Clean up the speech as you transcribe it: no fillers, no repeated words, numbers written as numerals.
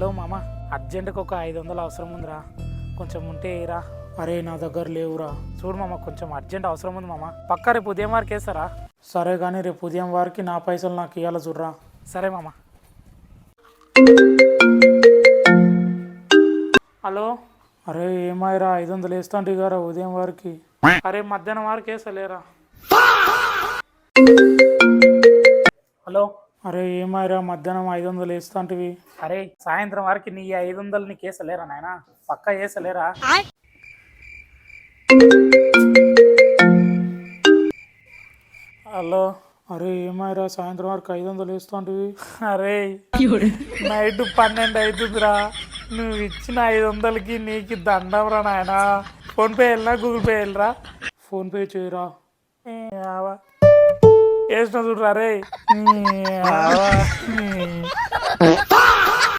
Hello మామ, అర్జెంటుకు ఒక 500 అవసరం ఉందిరా, కొంచెం ఉంటే ఏరా. అరే నా దగ్గర లేవురా. చూడు మామ, కొంచెం అర్జెంట్ అవసరం ఉంది మామ. పక్కా రేపు ఉదయం వారికి వేస్తారా? సరే కానీ రేపు ఉదయం వారికి నా పైసలు నాకు ఇవ్వాల చూడరా. సరే మామ. హలో, అరే ఏమాయిరా 500 వేస్తాంటి గారా ఉదయం వారికి. అరే మధ్యాహ్నం వారికి వేస్తలేరా. హలో, అరే ఏమాయిరా మధ్యాహ్నం 500 వేస్తాంటివి. అరే సాయంత్రం వరకు నీ 500 నీకు వేసలేరా నాయన, పక్కా వేసలేరా. హలో, అరే ఏమాయిరా సాయంత్రం వరకు 500 వేస్తాంటివి. అరే నైట్ 12 అవుతుందిరా, నువ్వు ఇచ్చిన 500కి నీకు దండం రా నాయన. ఫోన్పే వెళ్ళినా గూగుల్ పే వెళ్ళరా. ఫోన్పే చేయరా. వేసిన చూడరా రే.